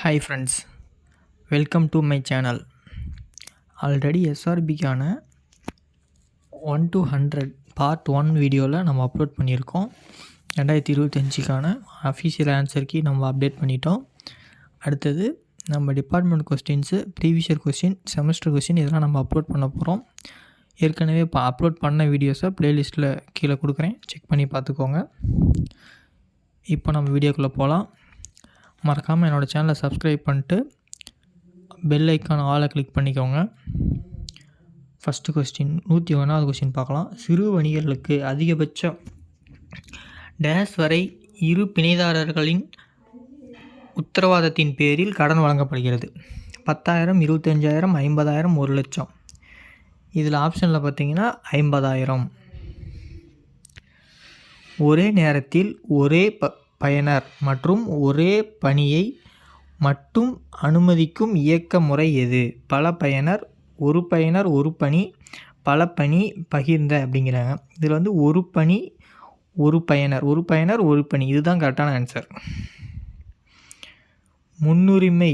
Hi friends, welcome to my channel. Already எஸ்ஆர்பிக்கான 1 to 100 part 1 வீடியோவில் நம்ம அப்லோட் பண்ணியிருக்கோம். 2025க்கான அஃபீஷியல் ஆன்சர் கீ நம்ம அப்டேட் பண்ணிட்டோம். அடுத்தது நம்ம department questions, previous year question, semester question இதெல்லாம் நம்ம அப்லோட் பண்ண போகிறோம். ஏற்கனவே அப்லோட் பண்ண வீடியோஸை ப்ளேலிஸ்ட்டில் கீழே கொடுக்குறேன், செக் பண்ணி பார்த்துக்கோங்க. இப்போ நம்ம வீடியோக்குள்ளே போகலாம். மறக்காமல் என்னோடய சேனலை சப்ஸ்கிரைப் பண்ணிட்டு பெல் ஐக்கான் ஆலை கிளிக் பண்ணிக்கோங்க. ஃபஸ்ட்டு கொஸ்டின் 101வது கொஸ்டின் பார்க்கலாம். சிறு வணிகர்களுக்கு அதிகபட்சம் டேஸ் வரை இரு பிணைதாரர்களின் உத்தரவாதத்தின் பேரில் கடன் வழங்கப்படுகிறது. 10,000, 25,000, 50,000, 1,00,000. இதில் ஆப்ஷனில் பார்த்தீங்கன்னா 50,000. ஒரே நேரத்தில் ஒரே பயனர் மற்றும் ஒரே பணியை மட்டும் அனுமதிக்கும் இயக்க முறை எது? பல பயனர், ஒரு பயனர், ஒரு பணி, பல பணி, பகிர்ந்த அப்படிங்கிறாங்க. இதில் வந்து ஒரு பணி, ஒரு பயனர், ஒரு பயனர், ஒரு பணி, இதுதான் கரெக்டான ஆன்சர். முன்னுரிமை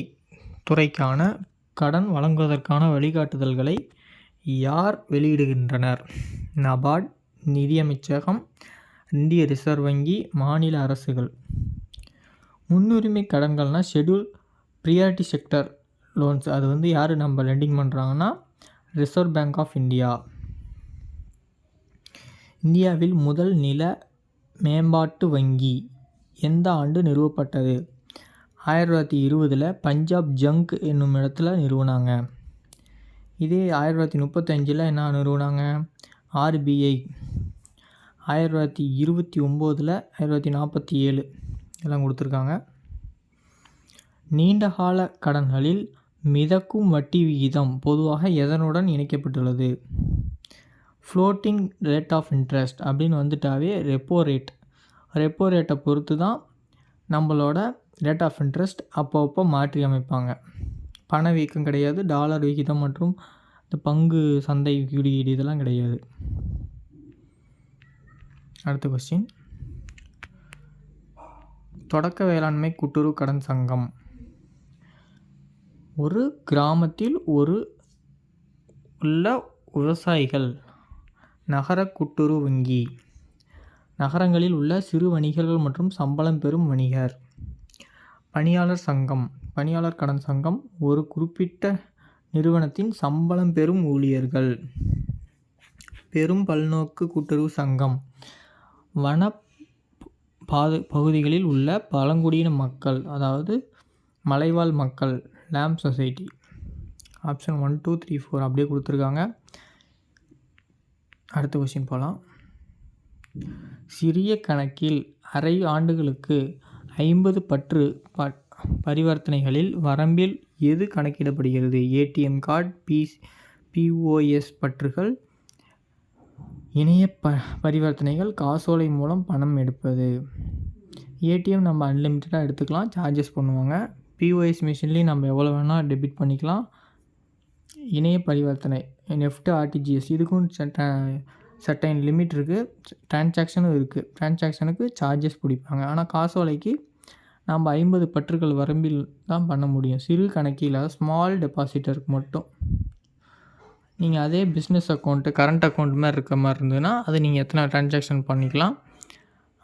துறைக்கான கடன் வழங்குவதற்கான வழிகாட்டுதல்களை யார் வெளியிடுகின்றனர்? நபார்ட், நிதியமைச்சகம், இந்திய ரிசர்வ் வங்கி, மாநில அரசுகள். முன்னுரிமை கடன்கள்னால் ஷெட்யூல் ப்ரியாரிட்டி செக்டர் லோன்ஸ். அது வந்து யார் நம்ம லெண்டிங் பண்ணுறாங்கன்னா ரிசர்வ் பேங்க் ஆஃப் இந்தியா. இந்தியாவில் முதல் நில மேம்பாட்டு வங்கி எந்த ஆண்டு நிறுவப்பட்டது? 1920 பஞ்சாப் ஜங்க் என்னும் இடத்துல நிறுவனாங்க. இதே 1935 என்ன நிறுவனாங்க? RBI. 1929 1947 எல்லாம் கொடுத்துருக்காங்க. நீண்டகால கடன்களில் மிதக்கும் வட்டி விகிதம் பொதுவாக எதனுடன் இணைக்கப்பட்டுள்ளது? ஃப்ளோட்டிங் ரேட் ஆஃப் இன்ட்ரெஸ்ட் அப்படின்னு வந்துட்டாவே ரெப்போ ரேட். ரெப்போ ரேட்டை பொறுத்து தான் நம்மளோட ரேட் ஆஃப் இன்ட்ரெஸ்ட் அப்பப்போ மாற்றி அமைப்பாங்க. பணவீக்கம் கிடையாது. டாலர் விகிதம் மற்றும் இந்த பங்கு சந்தை குறியீடு இதெல்லாம் கிடையாது. அடுத்த கொஸ்டின், தொடக்க வேளாண்மை கூட்டுறவு கடன் சங்கம். ஒரு கிராமத்தில் உள்ள விவசாயிகள். நகர கூட்டுறவு வங்கி. நகரங்களில் உள்ள சிறு வணிகர்கள் மற்றும் சம்பளம் பெறும் வணிகர். பணியாளர் சங்கம். பணியாளர் கடன் சங்கம் ஒரு குறிப்பிட்ட நிறுவனத்தின் சம்பளம் பெறும் ஊழியர்கள். பெரும் பல்நோக்கு கூட்டுறவு சங்கம். வன பகுதிகளில் உள்ள பழங்குடியின மக்கள், அதாவது மலைவாழ் மக்கள். Lamp society. ஆப்ஷன் 1, 2, 3, 4 அப்படியே கொடுத்துருக்காங்க. அடுத்த கொஸ்டின் போகலாம். சிறிய கணக்கில் அரை ஆண்டுகளுக்கு 50 பற்று பரிவர்த்தனைகளில் வரம்பில் எது கணக்கிடப்படுகிறது? ஏடிஎம் கார்டு, POS பற்றுகள், இணைய பரிவர்த்தனைகள், காசோலை மூலம் பணம் எடுப்பது. ஏடிஎம் நம்ம அன்லிமிட்டடாக எடுத்துக்கலாம், சார்ஜஸ் பண்ணுவாங்க. POS மிஷின்லேயும் நம்ம எவ்வளோ வேணால் டெபிட் பண்ணிக்கலாம். இணைய பரிவர்த்தனை நெஃப்ட், RTGS இதுக்கும் சர்டைன் லிமிட் இருக்குது. டிரான்சாக்ஷனும் இருக்குது. டிரான்சாக்ஷனுக்கு சார்ஜஸ் பிடிப்பாங்க. ஆனால் காசோலைக்கு நம்ம 50 பற்றுகள் வரம்பில் தான் பண்ண முடியும். சிறு கணக்கில் ஸ்மால் டெபாசிட்டருக்கு மட்டும். நீங்கள் அதே பிஸ்னஸ் அக்கௌண்ட்டு, கரண்ட் அக்கௌண்ட் மாதிரி இருக்க மாதிரி இருந்ததுன்னா அது நீங்கள் எத்தனை ட்ரான்சாக்ஷன் பண்ணிக்கலாம்.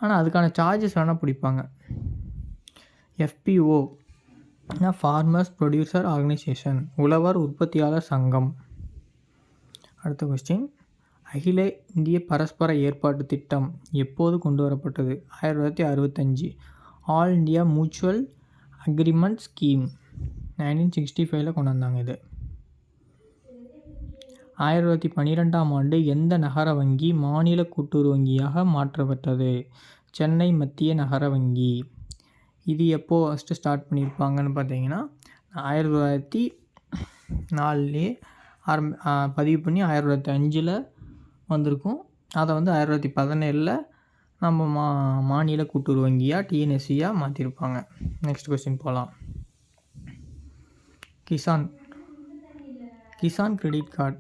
ஆனால் அதுக்கான சார்ஜஸ் வேணால் பிடிப்பாங்க. FPO farmers producer organisation. உழவர் உற்பத்தியாளர் சங்கம். அடுத்த கொஸ்டின், அகில இந்திய பரஸ்பர ஏற்பாட்டு திட்டம் எப்போது கொண்டு வரப்பட்டது? 1965. All India mutual agreement scheme 1965 கொண்டு வந்தாங்க. இது 1912ஆம் ஆண்டு எந்த நகர வங்கி மாநில கூட்டுறவு வங்கியாக மாற்றப்பட்டது? சென்னை மத்திய நகர வங்கி. இது எப்போது ஃபஸ்ட்டு ஸ்டார்ட் பண்ணியிருப்பாங்கன்னு பார்த்தீங்கன்னா 1904 பதிவு பண்ணி 1905 வந்திருக்கும். அதை வந்து 1917 நம்ம மாநில கூட்டுறவு வங்கியாக TNSEயாக மாற்றிருப்பாங்க. நெக்ஸ்ட் கொஸ்டின் போகலாம். கிசான் கிரெடிட் கார்டு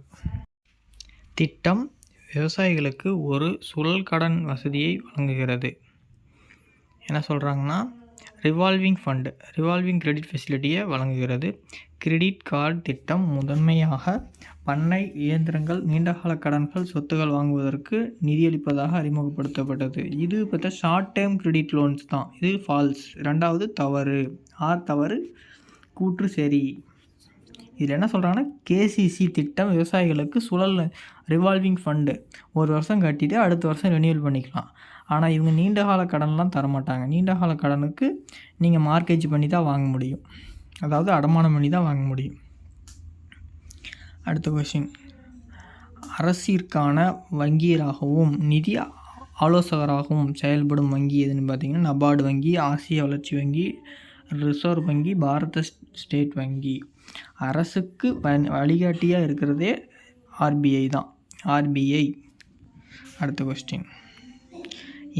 திட்டம் விவசாயிகளுக்கு ஒரு சுழல் கடன் வசதியை வழங்குகிறது. என்ன சொல்கிறாங்கன்னா, ரிவால்விங் கிரெடிட் ஃபெசிலிட்டியை வழங்குகிறது. கிரெடிட் கார்டு திட்டம் முதன்மையாக பண்ணை இயந்திரங்கள், நீண்டகால கடன்கள், சொத்துக்கள் வாங்குவதற்கு நிதியளிப்பதாக அறிமுகப்படுத்தப்பட்டது. இது பார்த்தா ஷார்ட் டேர்ம் கிரெடிட் லோன்ஸ் தான். இது ஃபால்ஸ். 2வது தவறு. தவறு. கூற்று சரி. இதில் என்ன சொல்கிறாங்கன்னா, கேசிசி திட்டம் விவசாயிகளுக்கு ரிவால்விங் ஃபண்டு 1 வருஷம் கட்டிட்டு அடுத்த வருஷம் ரெனியூவல் பண்ணிக்கலாம். ஆனால் இவங்க நீண்டகால கடன்லாம் தரமாட்டாங்க. நீண்டகால கடனுக்கு நீங்கள் மார்க்கேஜ் பண்ணி தான் வாங்க முடியும், அதாவது அடமானம் பண்ணி தான் வாங்க முடியும். அடுத்த கொஸ்டின், அரசிற்கான வங்கியராகவும் நிதி ஆலோசகராகவும் செயல்படும் வங்கி எதுன்னு பார்த்தீங்கன்னா, நபார்டு வங்கி, ஆசிய வளர்ச்சி வங்கி, ரிசர்வ் வங்கி, பாரத ஸ்டேட் வங்கி. அரசுக்கு வழிகாட்டியாக இருக்கிறதே ஆர்பிஐ தான். ஆர்பிஐ. அடுத்த question,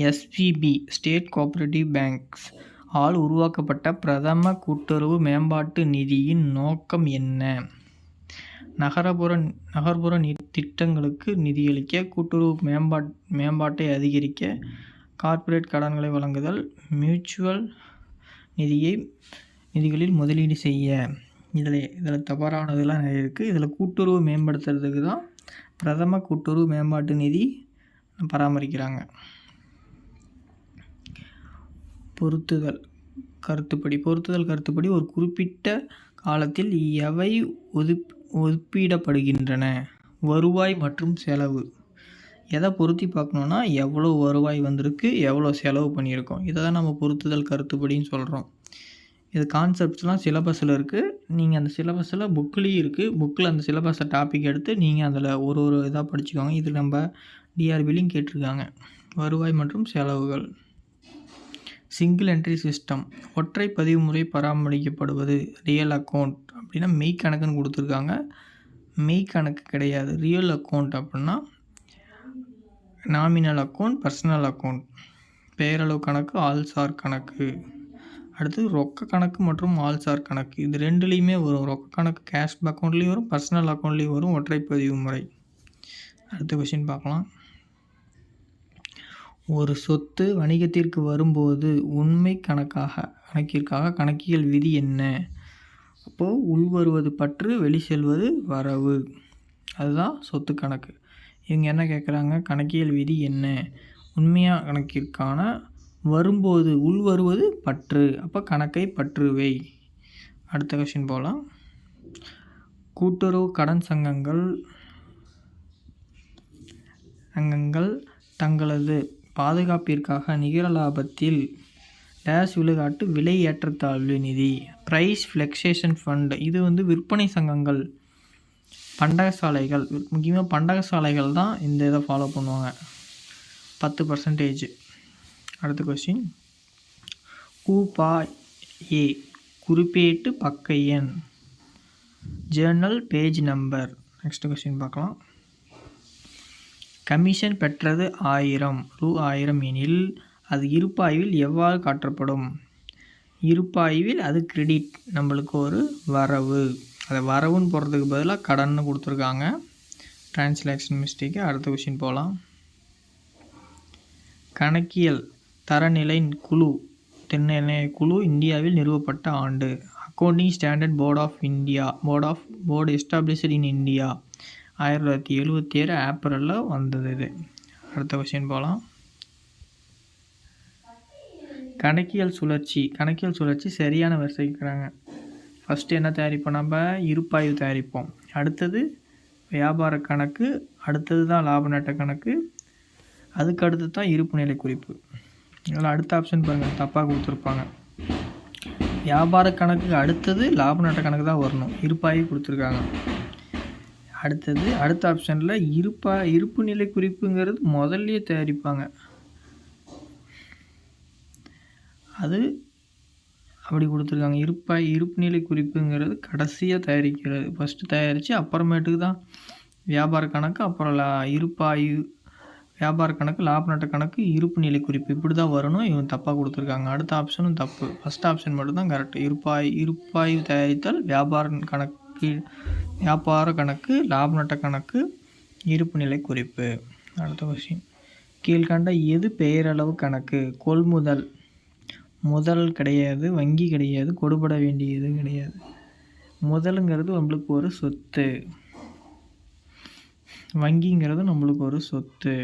SPB state cooperative banks all உருவாக்கப்பட்ட பிரதம கூட்டுறவு மேம்பாட்டு நிதியின் நோக்கம் என்ன? நகர்ப்புற திட்டங்களுக்கு நிதியளிக்க, கூட்டுறவு மேம்பாட்டை அதிகரிக்க, கார்ப்பரேட் கடன்களை வழங்குதல், மியூச்சுவல் நிதிகளில் முதலீடு செய்ய. இதில் தவறானதெல்லாம் நிறைய இருக்குது. இதில் கூட்டுறவு மேம்படுத்துறதுக்கு தான் பிரதம கூட்டுறவு மேம்பாட்டு நிதி பராமரிக்கிறாங்க. பொருத்துதல் கருத்துப்படி ஒரு குறிப்பிட்ட காலத்தில் எவை ஒதுப்பீடப்படுகின்றன? வருவாய் மற்றும் செலவு. எதை பொருத்தி பார்க்கணுன்னா, எவ்வளோ வருவாய் வந்திருக்கு, எவ்வளோ செலவு பண்ணியிருக்கோம். இதை தான் நம்ம பொருத்துதல் கருத்துப்படின்னு சொல்கிறோம். இது கான்செப்ட்ஸ்லாம் சிலபஸில் இருக்குது. நீங்கள் அந்த சிலபஸில் புக்லேயும் இருக்குது. புக்கில் அந்த சிலபஸை டாபிக் எடுத்து நீங்கள் அதில் ஒரு இதாக படிச்சுக்கோங்க. இது நம்ம டிஆர்பிலையும் கேட்டிருக்காங்க. வருவாய் மற்றும் செலவுகள். சிங்கிள் என்ட்ரி சிஸ்டம், ஒற்றை பதிவு முறை பராமரிக்கப்படுவது. ரியல் அக்கௌண்ட் அப்படின்னா மெய் கணக்குன்னு கொடுத்துருக்காங்க. மெய் கணக்கு கிடையாது. ரியல் அக்கௌண்ட் அப்படின்னா நாமினல் அக்கௌண்ட், பர்சனல் அக்கௌண்ட். பெயரளவு கணக்கு, ஆள்சார் கணக்கு. அடுத்து ரொக்க கணக்கு மற்றும் ஆள்சார் கணக்கு. இது ரெண்டுலேயுமே வரும். ரொக்க கணக்கு கேஷ் அக்கௌண்ட்லேயும் வரும், பர்சனல் அக்கௌண்ட்லேயும் வரும், ஒற்றை பதிவு முறை. அடுத்த கொஸ்டின் பார்க்கலாம். ஒரு சொத்து வணிகத்திற்கு வரும்போது உண்மை கணக்கிற்காக கணக்கியல் விதி என்ன? அப்போது உள்வருவது பற்று, வெளி செல்வது வரவு. அதுதான் சொத்து கணக்கு. இவங்க என்ன கேட்குறாங்க? கணக்கியல் விதி என்ன? உண்மையாக கணக்கிற்கான வரும்போது உள்வருவது பற்று, அப்போ கணக்கை பற்றுவை. அடுத்த கொஸ்டின் போகலாம். கூட்டுறவு கடன் சங்கங்கள் தங்களது பாதுகாப்பிற்காக நிகர லாபத்தில் டேஷ் விழுக்காட்டு விலை ஏற்றத்தாழ்வு நிதி, ப்ரைஸ் ஃப்ளக்சுவேஷன் ஃபண்ட். இது விற்பனை சங்கங்கள், பண்டகசாலைகள், முக்கியமாக பண்டகசாலைகள் தான் இந்த இதை ஃபாலோ பண்ணுவாங்க. 10%. அடுத்த கொஸ்டின், கூப்பா ஏ குறிப்பேட்டு பக்க எண், Journal page number. Next question பார்க்கலாம். கமிஷன் பெற்றது 1000 எனில் அது இருப்பாய்வில் எவ்வாறு காட்டப்படும்? இருப்பாய்வில் அது கிரெடிட், நம்மளுக்கு ஒரு வரவு. அதை வரவுன்னு போடுறதுக்கு பதிலாக கடன்னு கொடுத்துருக்காங்க. Translation mistake. அடுத்த கொஸ்டின் போகலாம். கணக்கியல் தரநிலை குழு இந்தியாவில் நிறுவப்பட்ட ஆண்டு. Accounting standard board established in India 1977 ஏப்ரலில் வந்தது இது. அடுத்த கொஸ்டின் போகலாம். கணக்கியல் சுழற்சி சரியான வரிசைக்கிறாங்க. ஃபஸ்ட்டு என்ன தயாரிப்போம்? நம்ம இருப்பாய்வு தயாரிப்போம். அடுத்தது வியாபார கணக்கு, அடுத்தது தான் லாப நட்ட கணக்கு, அதுக்கு அடுத்து தான் இருப்பு நிலை குறிப்பு. இதில் அடுத்த ஆப்ஷன் பாருங்கள், தப்பாக கொடுத்துருப்பாங்க. வியாபார கணக்கு அடுத்தது லாப நட்ட கணக்கு தான் வரணும். இருப்பாய்வு கொடுத்துருக்காங்க. அடுத்த ஆப்ஷனில் இருப்பு நிலை குறிப்புங்கிறது முதல்லையே தயாரிப்பாங்க. அது அப்படி கொடுத்துருக்காங்க. இருப்பு நிலை குறிப்புங்கிறது கடைசியாக தயாரிக்கிறது. ஃபஸ்ட்டு தயாரித்து அப்புறமேட்டுக்கு தான் வியாபார கணக்கு, அப்புறம் வியாபார கணக்கு, லாப நட்ட கணக்கு, இருப்பு நிலை குறிப்பு, இப்படி தான் வரணும். இவங்க தப்பாக கொடுத்துருக்காங்க. அடுத்த ஆப்ஷனும் தப்பு. ஃபஸ்ட் ஆப்ஷன் மட்டும்தான் கரெக்ட். இருப்பாய்வு தயாரித்தல், வியாபார கணக்கு, லாப நட்ட கணக்கு, இருப்பு நிலை குறிப்பு. அடுத்த கொஸ்டின், கீழ்கண்ட எது பெயரளவு கணக்கு? கொள்முதல் முதல் கிடையாது, வங்கி கிடையாது, கொடுபட வேண்டியது கிடையாது. முதலுங்கிறது நம்மளுக்கு ஒரு சொத்து, வங்கிங்கிறது நம்மளுக்கு ஒரு சொத்து,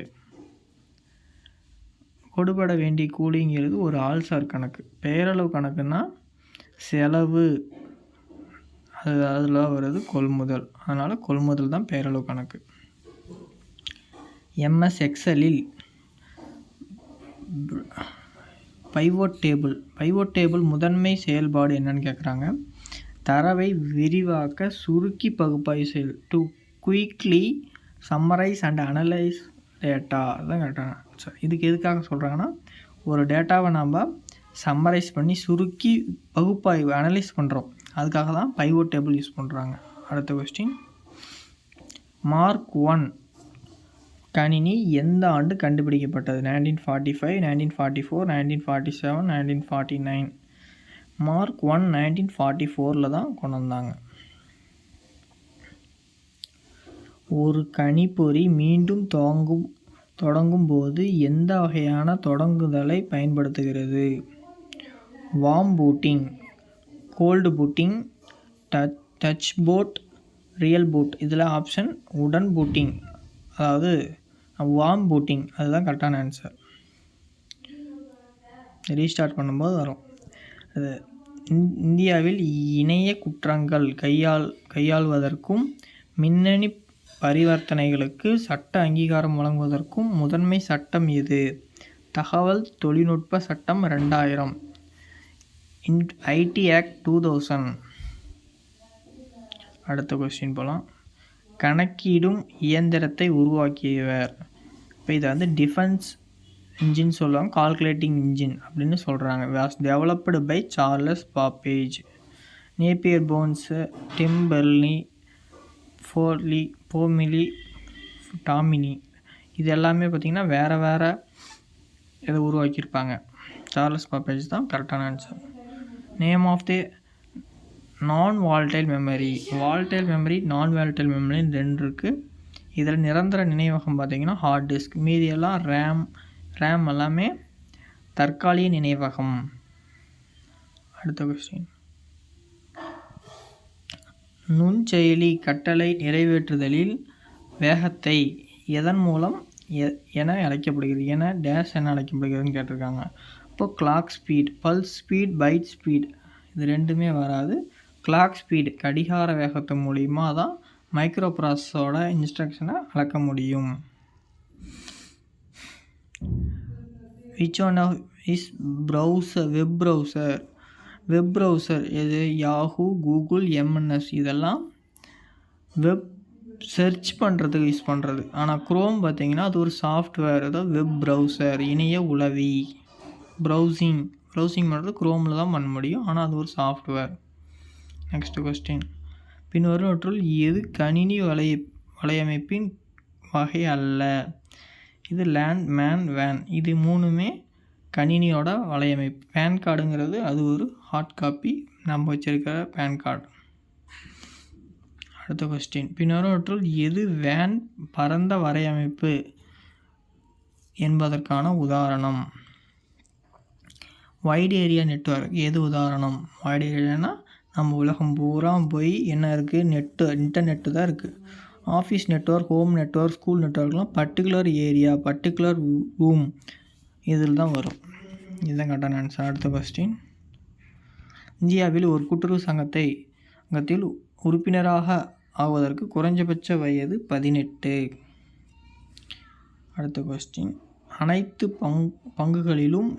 கொடுபட வேண்டிய கூலிங்கிறது ஒரு ஆள்சார் கணக்கு. பெயரளவு கணக்குன்னா செலவு, அதில் வருது கொள்முதல். அதனால் கொள்முதல் தான் பெயரளவு கணக்கு. MS எக்ஸலில் பைவோட் டேபிள் முதன்மை செயல்பாடு என்னன்னு கேட்குறாங்க. தரவை விரிவாக்க, சுருக்கி பகுப்பாய்வு செயல். To quickly summarise and analyse data தான் கேட்டாங்க. இதுக்கு எதுக்காக சொல்கிறாங்கன்னா, ஒரு டேட்டாவை நம்ம சம்மரைஸ் பண்ணி சுருக்கி பகுப்பாய்வு அனலைஸ் பண்ணுறோம், அதுக்காக தான் பைவோட் டேபிள் யூஸ் பண்ணுறாங்க. அடுத்த கொஸ்டின், மார்க் 1 கணினி எந்த ஆண்டு கண்டுபிடிக்கப்பட்டது? 1945, 1944, 1947, 1949. மார்க் 1 1944 தான் கொண்டு வந்தாங்க. ஒரு கணிப்பொறி மீண்டும் தொடங்கும் போது எந்த வகையான தொடங்குதலை பயன்படுத்துகிறது? Warm booting, cold booting, touch boot, real boot. இதில் ஆப்ஷன் உடன் பூட்டிங், அதாவது வார்ம் பூட்டிங், அதுதான் கரெக்டான ஆன்சர். ரீஸ்டார்ட் பண்ணும்போது வரும். அது இந்தியாவில் இணைய குற்றங்கள் கையாள்வதற்கும் மின்னணு பரிவர்த்தனைகளுக்கு சட்ட அங்கீகாரம் வழங்குவதற்கும் முதன்மை சட்டம் எது? தகவல் தொழில்நுட்ப சட்டம் 2000, IT ஆக்ட் 2000. அடுத்த கொஸ்டின் போகலாம். கணக்கிடும் இயந்திரத்தை உருவாக்கியவர். இப்போ இதை வந்து டிஃபென்ஸ் இன்ஜின் சொல்லுவாங்க, கால்குலேட்டிங் இன்ஜின் அப்படின்னு சொல்கிறாங்க. Was developed by Charles Babbage. Napier bones, Tim Berners, போமிலி, டாமினி, இது எல்லாமே பார்த்திங்கன்னா வேறு இதை உருவாக்கியிருப்பாங்க. சார்லஸ் பாப்பேஜ் தான் கரெக்டான ஆன்சர். நேம் ஆஃப் தி நான் வால்டைல் மெமரி. வால்டைல் மெமரி, நான் வால்டைல் மெமரின்னு 2 இருக்குது. இதில் நிரந்தர நினைவகம் பார்த்திங்கன்னா ஹார்ட் டிஸ்க், மீதியெல்லாம் ரேம் எல்லாமே தற்காலிக நினைவகம். அடுத்த கொஸ்டின், நுண்செயலி கட்டளை நிறைவேற்றுதலில் வேகத்தை எதன் மூலம் என அழைக்கப்படுகிறது? என டேஷ் என அழைக்கப்படுகிறதுன்னு கேட்டிருக்காங்க. இப்போ clock speed, pulse speed, byte speed, இது ரெண்டுமே வராது. கிளாக் ஸ்பீட் கடிகார வேகத்து மூலிமா தான் மைக்ரோ ப்ராசஸரோட இன்ஸ்ட்ரக்ஷனை அளக்க முடியும். Which one of is web browser எது? Yahoo, Google, MNS. இதெல்லாம் வெப் சர்ச் பண்ணுறதுக்கு யூஸ் பண்ணுறது. ஆனால் குரோம் பார்த்திங்கன்னா அது ஒரு சாஃப்ட்வேர், அதாவது வெப் ப்ரௌசர், இணைய உளவி. ப்ரௌசிங் பண்ணுறது குரோமில் தான் பண்ண முடியும், ஆனால் அது ஒரு சாஃப்ட்வேர். நெக்ஸ்ட் கொஸ்டின், பின்வருவற்றுள் எது கணினி வலையமைப்பின் வகை அல்ல? இது லேண்ட், மேன், வேன், இது 3மே கணினியோட வலையமைப்பு. பேன் கார்டுங்கிறது அது ஒரு ஹார்ட் காப்பி, நம்ம வச்சுருக்கிற பேன் கார்டு. அடுத்த கொஸ்டின், பின்வருவற்றுள் எது வேன் பரந்த வலையமைப்பு என்பதற்கான உதாரணம்? வைட் ஏரியா நெட்வொர்க் எது உதாரணம்? வைட் ஏரியானா நம்ம உலகம் பூரா போய் என்ன இருக்குது, இன்டர்நெட்டு தான் இருக்குது. Office network, home network, school நெட்வொர்க்லாம் பர்டிகுலர் ஏரியா, பர்டிகுலர் ரூம் இதில் தான் வரும். இதுதான் கரெக்டான ஆன்சர். அடுத்த கொஸ்டின், இந்தியாவில் ஒரு கூட்டுறவு சங்கத்தில் உறுப்பினராக ஆவதற்கு குறைஞ்சபட்ச வயது 18. அடுத்த கொஸ்டின், அனைத்து பக்கங்களிலும்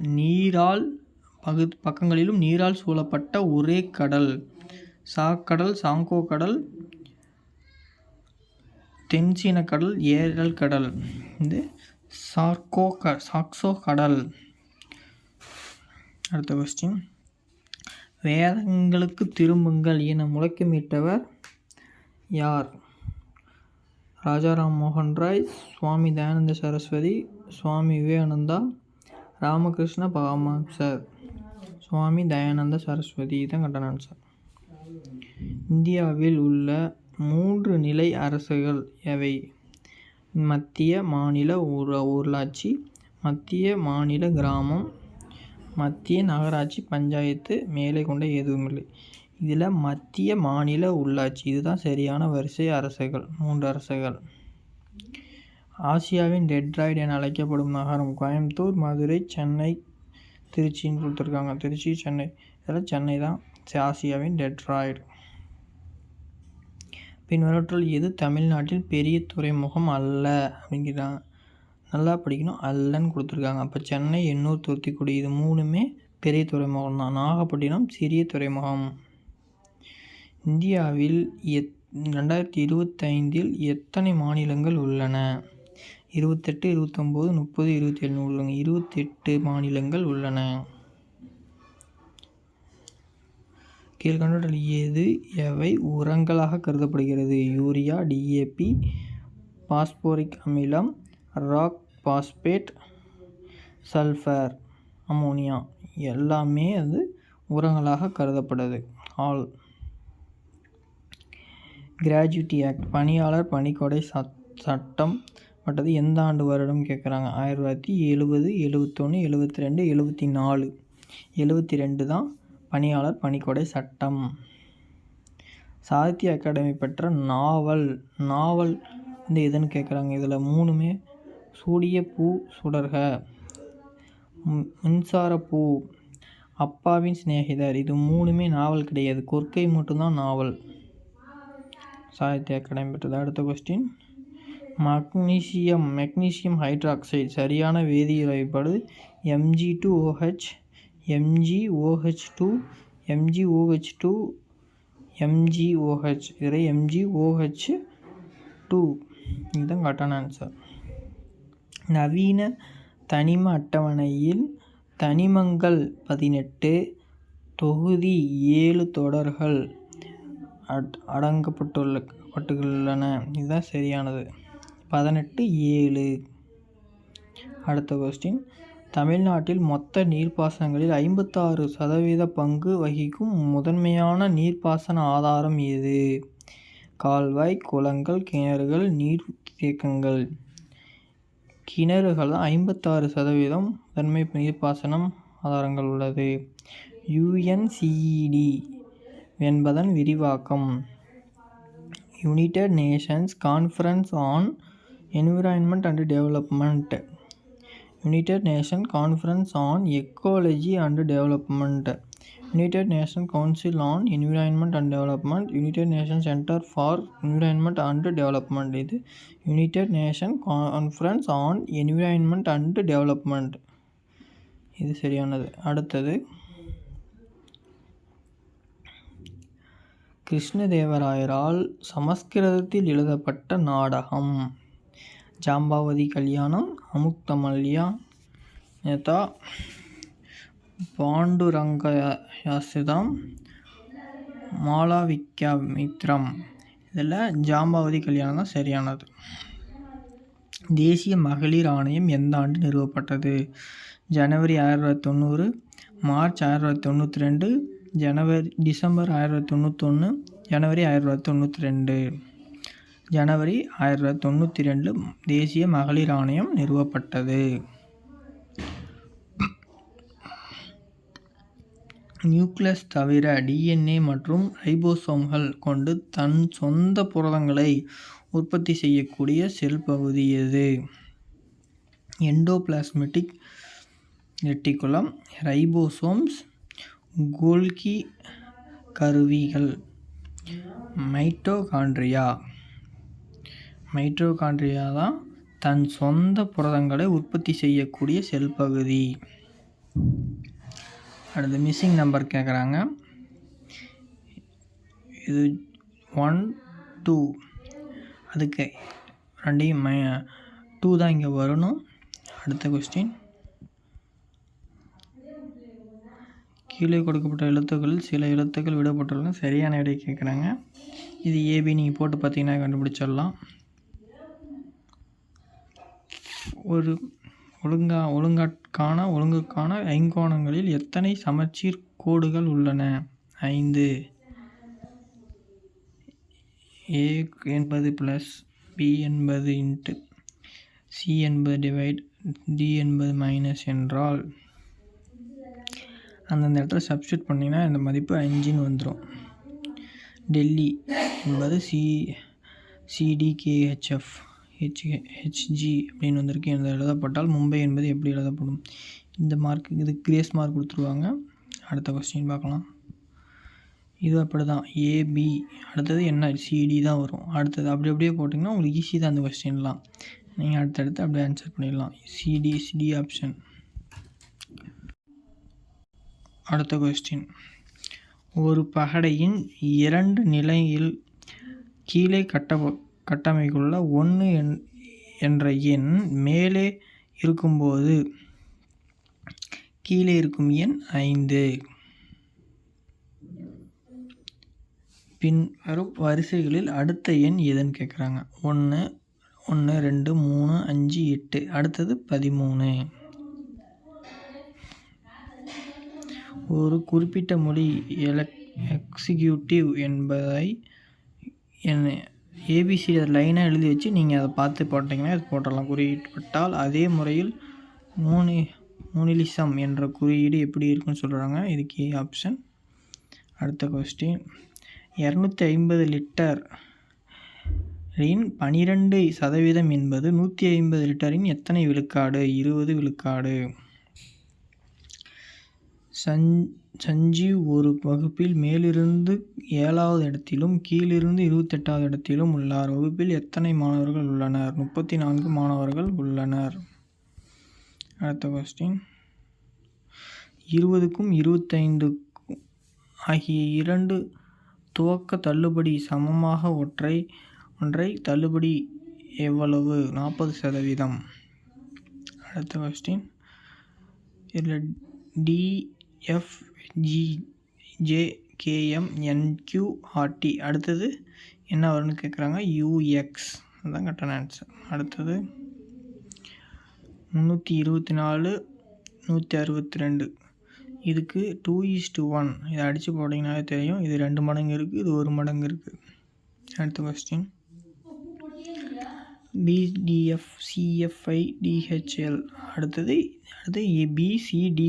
நீரால் சூழப்பட்ட ஒரே கடல்? சாக்கடல், சாங்கோ கடல், தென்சீன கடல், ஏரல் கடல். இது சாக்சோ கடல். அடுத்த கொஸ்டின், வேதங்களுக்கு திரும்புங்கள் என முழக்கமிட்டவர் யார்? ராஜாராம் மோகன் ராய், சுவாமி தயானந்த சரஸ்வதி, சுவாமி விவேகானந்தா, ராமகிருஷ்ண பரமஹம்சர். சுவாமி தயானந்த சரஸ்வதி தான் கரெக்டான ஆன்சர். இந்தியாவில் உள்ள 3 நிலை அரசுகள் எவை? மத்திய மாநில ஊராட்சி, மத்திய மாநில கிராமம், மத்திய நகராட்சி பஞ்சாயத்து மேலே கொண்ட எதுவுமில்லை. இதில் மத்திய மாநில உள்ளாட்சி இதுதான் சரியான வரிசை அரசுகள் 3 அரசுகள். ஆசியாவின் டெட்ராய்டு என அழைக்கப்படும் நகரம் கோயம்புத்தூர், மதுரை, சென்னை, திருச்சின்னு கொடுத்துருக்காங்க. திருச்சி, சென்னை, இதில் சென்னை தான் ஆசியாவின் டெட்ராய்டு. பின்வரற்றுள் எது தமிழ்நாட்டில் பெரிய துறைமுகம் அல்ல அப்படிங்கிறாங்க. நல்லா படிக்கணும். அல்லன்னு கொடுத்துருக்காங்க. அப்போ சென்னை, எண்ணூர், தூத்துக்குடி இது 3மே பெரிய துறைமுகம் தான். நாகப்பட்டினம் சிறிய துறைமுகம். இந்தியாவில் 2025 எத்தனை மாநிலங்கள் உள்ளன? 28, 29, 30, 27 உள்ளன. 28 மாநிலங்கள் உள்ளன. கீழ்கண்டவற்றில் எவை உரங்களாக கருதப்படுகிறது? யூரியா, டிஏபி, பாஸ்போரிக் அமிலம், ராக் பாஸ்பேட், சல்ஃபர், அமோனியா எல்லாமே அது உரங்களாக கருதப்படுது. ஆல். கிராஜுவிட்டி ஆக்ட் பணியாளர் பணிக்கொடை சட்டம் பட்டது எந்த ஆண்டு வருடம் கேட்குறாங்க? 1970, 71, 72, 74. 72 தான் பணியாளர் பணிக்கொடை சட்டம். சாகித்ய அகாடமி பெற்ற நாவல் வந்து எதுன்னு கேட்குறாங்க. இதில் 3மே சூடிய பூ சுடர்க, மின்சார பூ, அப்பாவின் சிநேகிதர் இது 3மே நாவல் கிடையாது. கொற்கை மட்டும்தான் நாவல். சாகித்ய அகாடமி பெற்றது. அடுத்த கொஸ்டின். மெக்னீசியம் ஹைட்ராக்சைடு சரியான வேதியியல் வகைப்பாடு Mg2OH, MgOH2, MgOH2, MgOH. இதில் MgOH2 இதுதான் கரெக்டான ஆன்சர். நவீன தனிம அட்டவணையில் தனிமங்கள் 18, தொகுதி 7 தொடர்கள் அடங்கப்பட்டுள்ளன. இதுதான் சரியானது. 18, 7. அடுத்த கொஸ்டின். தமிழ்நாட்டில் மொத்த நீர்ப்பாசனங்களில் 56% பங்கு வகிக்கும் முதன்மையான நீர்ப்பாசன ஆதாரம் எது? கால்வாய், குளங்கள், கிணறுகள், நீர்த்தேக்கங்கள். கிணறுகள் 56% முதன்மை நீர்ப்பாசனம் ஆதாரங்கள் உள்ளது. UNCED என்பதன் விரிவாக்கம் United Nations conference on environment and development, United Nation conference on ecology and development, United Nation council on environment and development, United Nation centre for environment and development. இது United Nation conference on environment and development. இது சரியானது. அடுத்தது. கிருஷ்ணதேவராயரால் சமஸ்கிருதத்தில் எழுதப்பட்ட நாடகம் ஜாம்பவதி கல்யாணம், அமுக்தமல்யா, நேதா, பாண்டுரங்கயாசிதம், மாளவிகாமித்ரம். இதில் ஜாம்பவதி கல்யாணம் தான் சரியானது. தேசிய மகளிர் ஆணையம் எந்த ஆண்டு நிறுவப்பட்டது? ஜனவரி 1990, மார்ச் 1992, டிசம்பர் 1991, ஜனவரி 1992. ஜனவரி 1992 தேசிய மகளிர் ஆணையம் நிறுவப்பட்டது. நியூக்ளியஸ் தவிர DNA மற்றும் ரைபோசோம்கள் கொண்டு தன் சொந்த புரதங்களை உற்பத்தி செய்யக்கூடிய செல் பகுதி எது? எண்டோபிளாஸ்மெட்டிக் ரெட்டிகுலம், ரைபோசோம்ஸ், கோல்கி கருவிகள். மைட்டோகாண்ட்ரியா தான் தன் சொந்த புரதங்களை உற்பத்தி செய்யக்கூடிய செல் பகுதி. அடுத்து மிஸ்ஸிங் நம்பர் கேட்குறாங்க. இது 1, 2 அதுக்கு 2யும் 2 தான் இங்கே வரணும். அடுத்த கொஸ்டின். கீழே கொடுக்கப்பட்ட எழுத்துக்களில் சில எழுத்துக்கள் விடப்பட்டுள்ளன. சரியான விடை கேட்குறாங்க. இது ஏபி நீங்கள் போட்டு பார்த்தீங்கன்னா கண்டுபிடிச்சிடலாம். ஒரு ஒழுங்குக்கான ஐங்கோணங்களில் எத்தனை சமச்சீர் கோடுகள் உள்ளன? 5. A என்பது ப்ளஸ், B என்பது இன்ட்டு, C என்பது டிவைட், D என்பது மைனஸ் என்றால் அந்தந்த இடத்துல சப்ஸ்டியூட் பண்ணிங்கன்னா இந்த மதிப்பு 5ன்னு வந்துடும். டெல்லி என்பது CDKHF HG அப்படின்னு வந்திருக்கு என்று எழுதப்பட்டால் மும்பை என்பது எப்படி எழுதப்படும்? இந்த மார்க் இது கிரேஸ் மார்க் கொடுத்துருவாங்க. அடுத்த கொஸ்டின் பார்க்கலாம். இது அப்படி தான் AB அடுத்தது என்ன CD தான் வரும். அடுத்தது அப்படியே போட்டிங்கன்னா உங்களுக்கு ஈஸி தான் அந்த கொஸ்டின்லாம். நீங்கள் அடுத்தடுத்து அப்படியே ஆன்சர் பண்ணிடலாம். CD option. அடுத்த கொஸ்டின், ஒரு பகடையின் 2 நிலையில் கீழே கட்டமைக்குள்ள 1 என்ற எண் மேலே இருக்கும்போது கீழே இருக்கும் எண் 5. பின்வரும் வரிசைகளில் அடுத்த எண் எதுன்னு கேட்குறாங்க. 1 1 2 3 5 8 அடுத்தது 13. ஒரு குறிப்பிட்ட மொழி எக்ஸிக்யூட்டிவ் என்பதை ABC லைனாக எழுதி வச்சு நீங்கள் அதை பார்த்து போட்டிங்கன்னா அது போட்டுடலாம். குறிப்பிட்டால் அதே முறையில் மோனிலிசம் என்ற குறியீடு எப்படி இருக்குன்னு சொல்கிறாங்க. இதுக்கு A ஆப்ஷன். அடுத்த கொஸ்டின், 250 லிட்டரின் 12% என்பது 150 லிட்டரின் எத்தனை விழுக்காடு? 20 விழுக்காடு. சஞ்சீவ் ஒரு வகுப்பில் மேலிருந்து 7வது இடத்திலும் கீழிருந்து 28வது இடத்திலும் உள்ளார். வகுப்பில் எத்தனை மாணவர்கள் உள்ளனர்? 34 மாணவர்கள் உள்ளனர். அடுத்த கொஸ்டின், 20க்கும் 25க்கும் ஆகிய 2 துவக்க தள்ளுபடி சமமாக ஒன்றை தள்ளுபடி எவ்வளவு? 40%. அடுத்த கொஸ்டின், இதில் DFGJKMNQRT அடுத்தது என்ன வரும்னு கேட்குறாங்க. UX அதுதான் கரெக்டான ஆன்சர். அடுத்தது 324 162 இதுக்கு 2:1 இதை அடித்து போட்டிங்கனாலே தெரியும். இது 2 மடங்கு இருக்குது, இது 1 மடங்கு இருக்குது. அடுத்த கொஸ்டின், BDF CFI DHL அடுத்தது BCD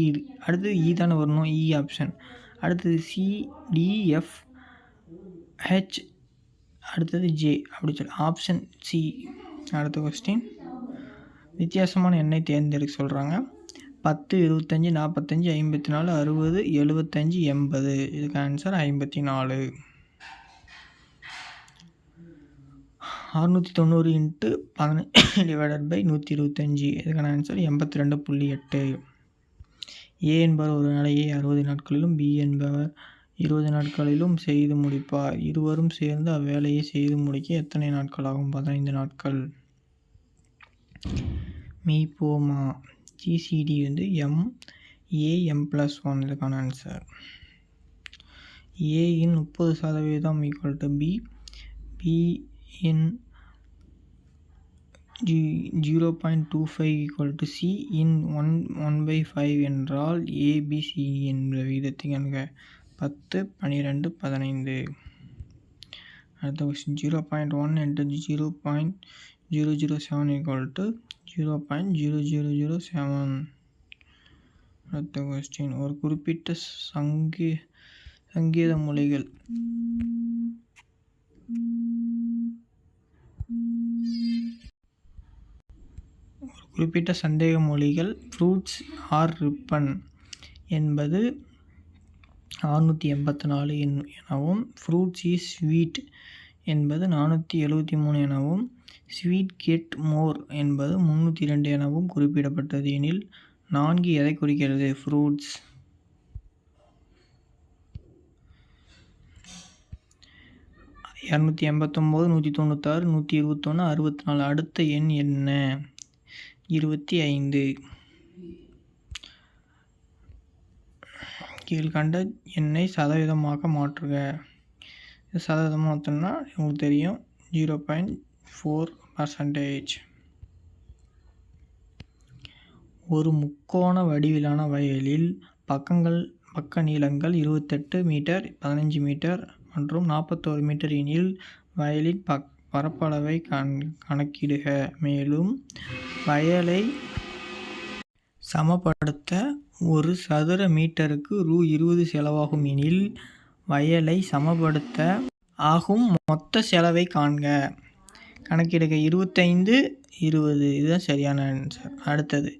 அடுத்தது E தானே வரணும். E option. அடுத்தது CDF H அடுத்தது J அப்படி சொல்லி ஆப்ஷன் C. அடுத்த கொஸ்டின், வித்தியாசமான எண்ணை தேர்ந்தெடுக்க சொல்கிறாங்க. 10 25 45 54 60 75 80 இதுக்கு ஆன்சர் 54. 690 × 15/125 இதுக்கான ஆன்சர் 82.8. A என்பவர் ஒரு நாளையை 60 நாட்களிலும் B என்பவர் 20 நாட்களிலும் செய்து முடிப்பார். இருவரும் சேர்ந்து அவ்வேலையை செய்து முடிக்க எத்தனை நாட்கள் ஆகும்? 15 நாட்கள். மீபோமா GCD வந்து MAM+1 இதுக்கான answer. A in 30% B, B in 0.25 C இன் 1/5 என்றால் ABC என்ற விகிதத்தை கணக்க 10 12 15. அடுத்த கொஸ்டின், 0.1 × 0.007 0.0007. அடுத்த கொஸ்டின், ஒரு குறிப்பிட்ட சங்கேத மொழிகள் சந்தேக மொழிகள் ஃப்ரூட்ஸ் ஆர் ரிப்பன் என்பது 684 எனவும், ஃப்ரூட்ஸ் இஸ் ஸ்வீட் என்பது 473 எனவும், ஸ்வீட் கெட் மோர் என்பது 302 எனவும் குறிப்பிடப்பட்டது எனில் 4 எதை குறிக்கிறது? ஃப்ரூட்ஸ். $289 196 121 64 அடுத்த எண் என்ன? 25. கீழ்கண்ட எண்ணை சதவீதமாக மாற்றுக. சதவீதமாக மாற்றணும்னா உங்களுக்கு தெரியும் 0.4%. ஒரு முக்கோண வடிவிலான வயலில் பக்க நீளங்கள் 28 மீட்டர் 15 மீட்டர் மற்றும் 41 மீட்டர் எனில் வயலின் பரப்பளவை கணக்கிடுக. மேலும் வயலை சமப்படுத்த ஒரு சதுர மீட்டருக்கு ரூ. 20 செலவாகும் எனில் வயலை சமப்படுத்த ஆகும் மொத்த செலவை காண்க. கணக்கிடுக. 25, 20 இதுதான் சரியான ஆன்சர். அடுத்தது,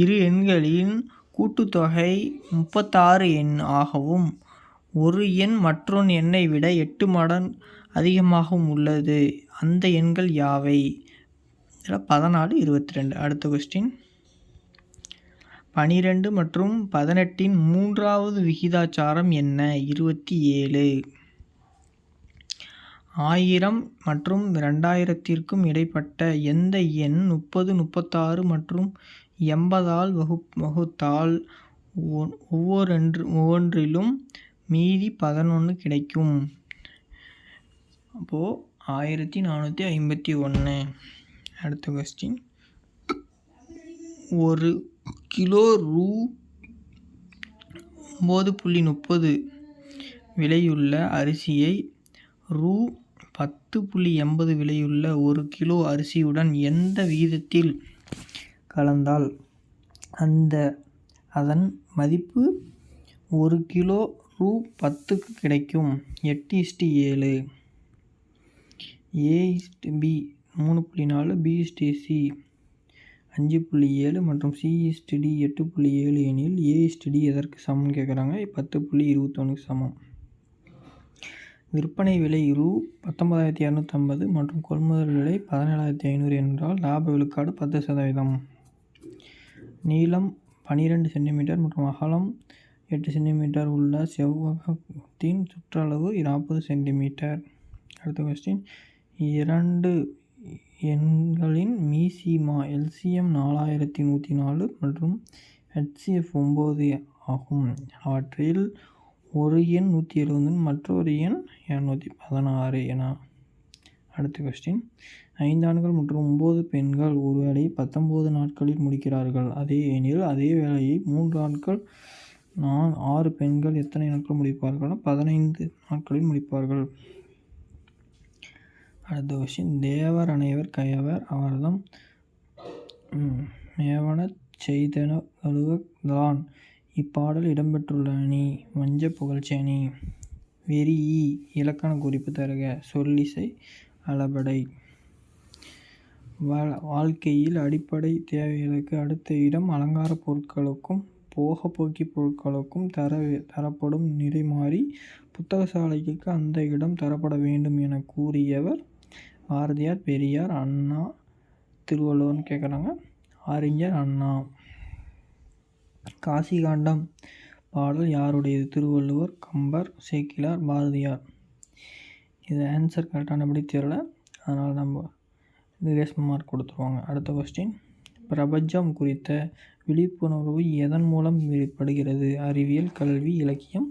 இரு எண்களின் கூட்டுத்தொகை 36 எண் ஆகவும் ஒரு எண் மற்றொரு எண்ணை விட 8 மடங்கு அதிகமாகவும் உள்ளது. அந்த எண்கள் யாவை? 14, 22. அடுத்த கொஸ்டின், 12 மற்றும் 18 மூன்றாவது விகிதாச்சாரம் என்ன? 27. 1000 மற்றும் 2000க்கும் இடைப்பட்ட எந்த எண் 30, 36 மற்றும் 80ஆல் வகுத்தால் ஒவ்வொன்றிலும் மீதி 11 கிடைக்கும்? அப்போது 1451. அடுத்த கொஸ்டின், ஒரு கிலோ ரூ. 9.30 விலையுள்ள அரிசியை ரூ. 10.80 விலையுள்ள ஒரு கிலோ அரிசியுடன் எந்த விகிதத்தில் கலந்தால் அதன் மதிப்பு ஒரு கிலோ ரூ. 10க்கு கிடைக்கும்? 8:7. A/B 3.4, B/C 5.7 மற்றும் C/D 8.7 எனில் A/D எதற்கு சமம்னு கேட்குறாங்க. 10.21க்கு சமம். விற்பனை விலை ரூ. 19,250 மற்றும் கொள்முதல் விலை 17,500 என்றால் லாப விழுக்காடு 10%. நீளம் 12 சென்டிமீட்டர் மற்றும் அகலம் 8 சென்டிமீட்டர் உள்ள செவ்வகத்தின் சுற்றளவு 40 சென்டிமீட்டர். அடுத்த கொஸ்டின், இரண்டு எண்களின் மீசிமா LCM 4104 மற்றும் HCF 9 ஆகும். அவற்றில் ஒரு எண் 170 மற்றொரு எண் 216 என. அடுத்த கொஸ்டின், 5 ஆண்கள் மற்றும் 9 பெண்கள் ஒரு வேலையை 19 நாட்களில் முடிக்கிறார்கள். அதே எனில் அதே வேலையை 3 ஆண்கள் 6 பெண்கள் எத்தனை நாட்கள் முடிப்பார்கள்? 15 நாட்களில் முடிப்பார்கள். அடுத்த கொஸ்டின், தேவர் அனைவர் கயவர் அவர்தம் மேவனச் செய்தனகழுவதான் இப்பாடல் இடம்பெற்றுள்ள அணி வஞ்ச புகழ்ச்சி அணி. வெறி இலக்கண குறிப்பு தருக. சொல்லிசை அளபடை. வாழ்க்கையில் அடிப்படை தேவைகளுக்கு அடுத்த இடம் அலங்கார பொருட்களுக்கும் போகப்போக்கி பொருட்களுக்கும் தரப்படும் நிறைமாறி புத்தகசாலைக்கு அந்த இடம் தரப்பட வேண்டும் என கூறியவர் பாரதியார், பெரியார், அண்ணா, திருவள்ளுவர்னு கேட்குறாங்க. அறிஞர் அண்ணா. காசிகாண்டம் பாடல் யாருடையது? திருவள்ளுவர், கம்பர், சேக்கிழார், பாரதியார். இது ஆன்சர் கரெக்டானபடி தெரியல, அதனால் நம்ம கிரேஸ் மார்க் கொடுத்துருவாங்க. அடுத்த கொஸ்டின், பிரபஞ்சம் குறித்த விழிப்புணர்வு எதன் மூலம் ஏற்படுகிறது? அறிவியல், கல்வி, இலக்கியம்,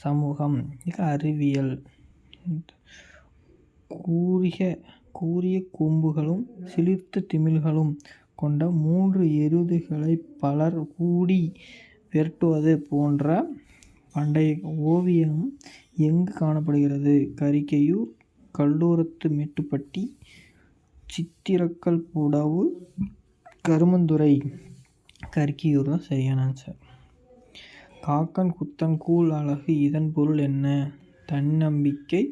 சமூகம். இது அறிவியல். கூரிய கூம்புகளும் சிலிர்த்த திமில்களும் கொண்ட 3 எருதுகளை பலர் கூடி விரட்டுவது போன்ற பண்டைய ஓவியம் எங்கு காணப்படுகிறது? கரிக்கையூர், கல்லூரத்து மேட்டுப்பட்டி, சித்திரக்கல் புடவு, கருமந்துறை. கரிக்கையூர் தான் சரியான ஆன்சர். காக்கன் குத்தன் கூழ் அழகு இதன் பொருள் என்ன? தன்னம்பிக்கை,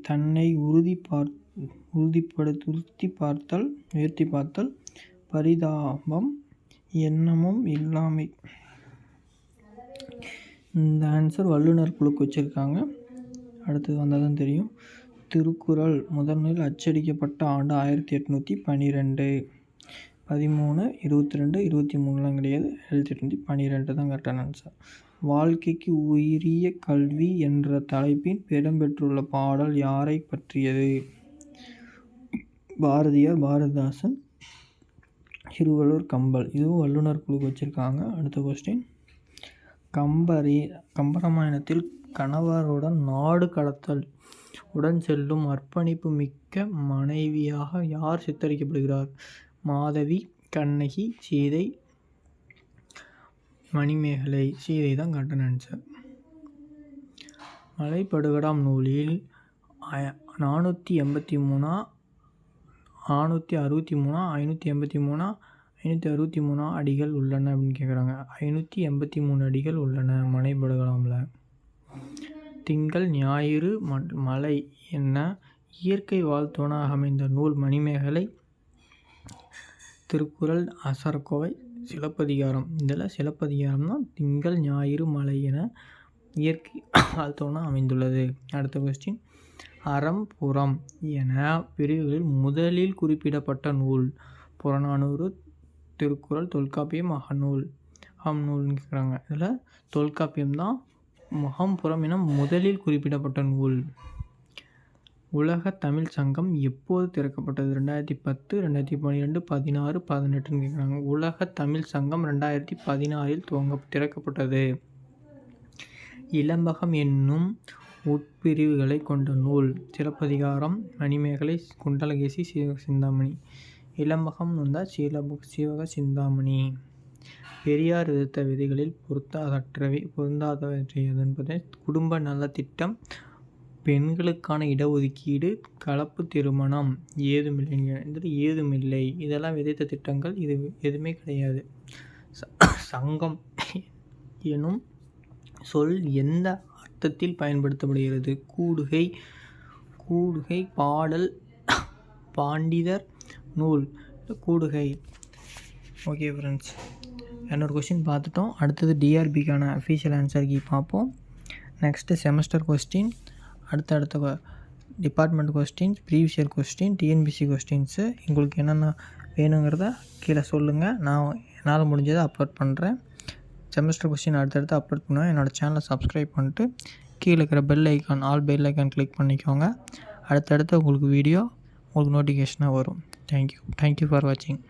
தன்னை உயர்த்தி பார்த்தல், பரிதாபம், எண்ணமும் இல்லாமை. இந்த ஆன்சர் வல்லுநர் குழுக்கு வச்சுருக்காங்க. அடுத்தது வந்தால் தான் தெரியும். திருக்குறள் முதன்மையில் அச்சடிக்கப்பட்ட ஆண்டு 1812. 13, 22, 23லாம் கிடையாது. 1812 தான் கரெக்டான ஆன்சர். வாழ்க்கைக்கு உரிய கல்வி என்ற தலைப்பின் இடம்பெற்றுள்ள பாடல் யாரை பற்றியது? பாரதியார், பாரதிதாசன், திருவள்ளுவர், கம்பர். இதுவும் வல்லுநர் குழுக்கு வச்சுருக்காங்க. அடுத்த கொஸ்டின், கம்பராமாயணத்தில் கணவருடன் நாடு கடத்தல் உடன் செல்லும் அர்ப்பணிப்பு மிக்க மனைவியாக யார் சித்தரிக்கப்படுகிறார்? மாதவி, கண்ணகி, சீதை, மணிமேகலை. சீதை தான் கரெக்டான ஆன்சர். மலைப்படுகடாம் நூலில் 483, 463, 583, 563 அடிகள் உள்ளன அப்படின்னு கேட்குறாங்க. 583 அடிகள் உள்ளன மனைபடுகலாமில். திங்கள் ஞாயிறு மலை என்ன இயற்கை வாழ்த்தோனாக அமைந்த நூல்? மணிமேகலை, திருக்குறள், அசரக்கோவை, சிலப்பதிகாரம். இதில் சிலப்பதிகாரம் தான் திங்கள் ஞாயிறு மலை என இயற்கை வாழ்த்தோனாக அமைந்துள்ளது. அடுத்த கொஸ்டின், அறம் புறம் என பிரிவுகளில் முதலில் குறிப்பிடப்பட்ட நூல்? புறநானூறு, திருக்குறள், தொல்காப்பியம், அகநூல்னு கேட்குறாங்க. இதில் தொல்காப்பியம் தான் அகம் புறம் என முதலில் குறிப்பிடப்பட்ட நூல். உலக தமிழ் சங்கம் எப்போது திறக்கப்பட்டது? 2010, 2012, 16, 18ன்னு கேட்குறாங்க. உலக தமிழ் சங்கம் 2016 திறக்கப்பட்டது. இலம்பகம் என்னும் உட்பிரிவுகளை கொண்ட நூல்? சிலப்பதிகாரம், மணிமேகலை, குண்டலகேசி, சீவக சிந்தாமணி. இலம்பகம் வந்தால் சீவக சிந்தாமணி. பெரியார் விதித்த விதிகளில் பொருந்தாதவை என்பது குடும்ப நலத்திட்டம், பெண்களுக்கான இடஒதுக்கீடு, கலப்பு திருமணம், ஏதுமில்லை. இதில் ஏதுமில்லை. இதெல்லாம் விதித்த திட்டங்கள், இது எதுவுமே கிடையாது. சங்கம் எனும் சொல் எந்த அர்த்தத்தில் பயன்படுத்தப்படுகிறது? கூடுகை, பாடல், பாண்டிதர், நூல். கூடுகை. ஓகே ஃப்ரெண்ட்ஸ், இன்னொரு கொஸ்டின் பார்த்துட்டோம். அடுத்தது டிஆர்பிக்கான அஃபீஷியல் ஆன்சர் கீ பார்ப்போம். நெக்ஸ்ட்டு செமஸ்டர் கொஸ்டின், அடுத்த department questions, previous year question, TNPSC questions. உங்களுக்கு என்னென்ன வேணுங்கிறத கீழே சொல்லுங்கள். நான் என்னால் முடிஞ்சதை அப்லோட் பண்ணுறேன். செமஸ்டர் கொஸ்டின் அடுத்தடுத்து அப்லோட் பண்ணுவேன். என்னோடய சேனலை சப்ஸ்கிரைப் பண்ணிட்டு கீழே இருக்கிற ஆல் பெல் ஐக்கான் கிளிக் பண்ணிக்கோங்க. அடுத்தடுத்து உங்களுக்கு வீடியோ உங்களுக்கு நோட்டிஃபிகேஷனாக வரும். தேங்க்யூ ஃபார் வாட்சிங்.